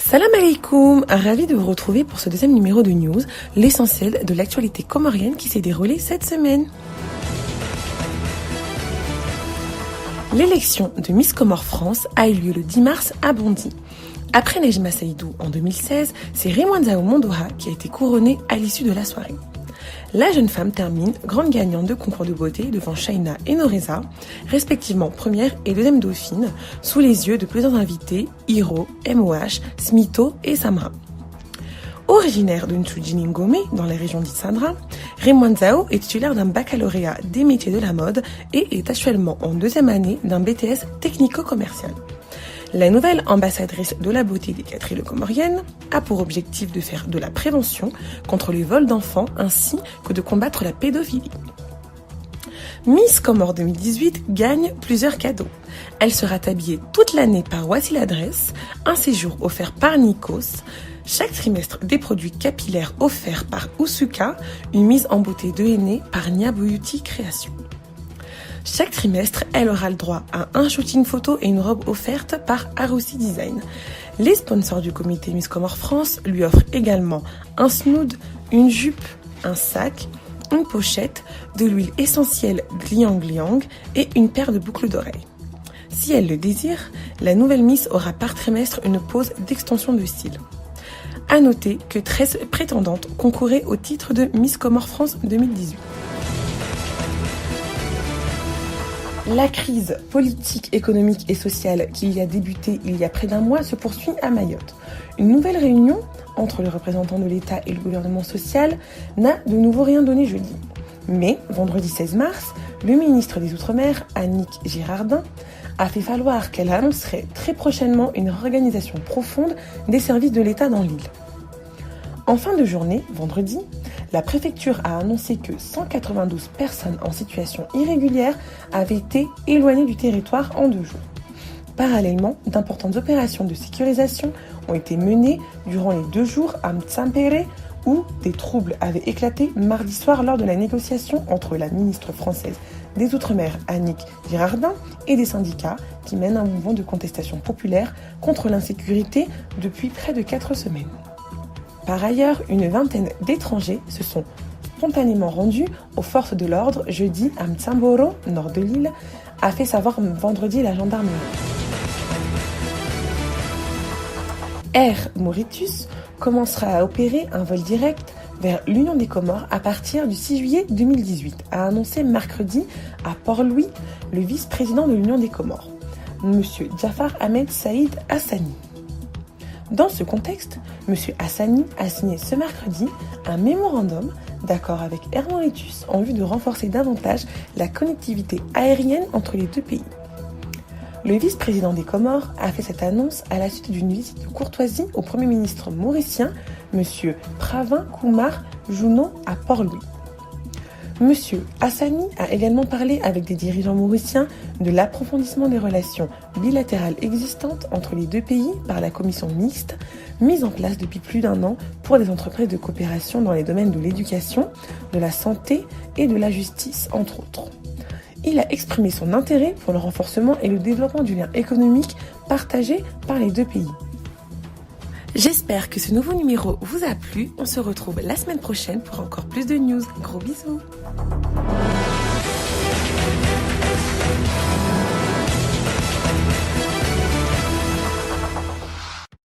Salam alaikum, ravi de vous retrouver pour ce deuxième numéro de news, l'essentiel de l'actualité comorienne qui s'est déroulée cette semaine. L'élection de Miss Comore France a eu lieu le 10 mars à Bondy. Après Nejma Saïdou en 2016, c'est Raymonda Mondoha qui a été couronnée à l'issue de la soirée. La jeune femme termine grande gagnante de concours de beauté devant Shaina et Noreza, respectivement première et deuxième dauphine, sous les yeux de plusieurs invités, Hiro, MOH, Smito et Samra. Originaire de Ntujini-Ngomé, dans la région d'Itsandra, Raymonda est titulaire d'un baccalauréat des métiers de la mode et est actuellement en deuxième année d'un BTS technico-commercial. La nouvelle ambassadrice de la beauté des 4 îles comoriennes a pour objectif de faire de la prévention contre les vols d'enfants ainsi que de combattre la pédophilie. Miss Comore 2018 gagne plusieurs cadeaux. Elle sera habillée toute l'année par Wassila Dress, un séjour offert par Nikos, chaque trimestre des produits capillaires offerts par Usuka, une mise en beauté de henné par Nia Beauty Création. Chaque trimestre, elle aura le droit à un shooting photo et une robe offerte par Aroussi Design. Les sponsors du comité Miss Comore France lui offrent également un snood, une jupe, un sac, une pochette, de l'huile essentielle Gliang Gliang et une paire de boucles d'oreilles. Si elle le désire, la nouvelle Miss aura par trimestre une pause d'extension de style. À noter que 13 prétendantes concouraient au titre de Miss Comore France 2018. La crise politique, économique et sociale qui a débuté il y a près d'un mois se poursuit à Mayotte. Une nouvelle réunion entre les représentants de l'État et le gouvernement social n'a de nouveau rien donné jeudi. Mais, vendredi 16 mars, le ministre des Outre-mer, Annick Girardin, a fait falloir qu'elle annoncerait très prochainement une réorganisation profonde des services de l'État dans l'île. En fin de journée, vendredi, la préfecture a annoncé que 192 personnes en situation irrégulière avaient été éloignées du territoire en 2 jours. Parallèlement, d'importantes opérations de sécurisation ont été menées durant les 2 jours à Mtsampere, où des troubles avaient éclaté mardi soir lors de la négociation entre la ministre française des Outre-mer, Annick Girardin, et des syndicats qui mènent un mouvement de contestation populaire contre l'insécurité depuis près de 4 semaines. Par ailleurs, une vingtaine d'étrangers se sont spontanément rendus aux forces de l'ordre jeudi à Mtsamboro, nord de l'île, a fait savoir vendredi la gendarmerie. Air Mauritius commencera à opérer un vol direct vers l'Union des Comores à partir du 6 juillet 2018, a annoncé mercredi à Port-Louis le vice-président de l'Union des Comores, M. Jafar Ahmed Saïd Hassani. Dans ce contexte, M. Hassani a signé ce mercredi un mémorandum d'accord avec Air Mauritius en vue de renforcer davantage la connectivité aérienne entre les 2 pays. Le vice-président des Comores a fait cette annonce à la suite d'une visite de courtoisie au Premier ministre mauricien, M. Pravin Kumar Juno, à Port-Louis. M. Hassani a également parlé avec des dirigeants mauriciens de l'approfondissement des relations bilatérales existantes entre les 2 pays par la commission mixte mise en place depuis plus d'1 an pour des entreprises de coopération dans les domaines de l'éducation, de la santé et de la justice, entre autres. Il a exprimé son intérêt pour le renforcement et le développement du lien économique partagé par les 2 pays. J'espère que ce nouveau numéro vous a plu. On se retrouve la semaine prochaine pour encore plus de news. Gros bisous.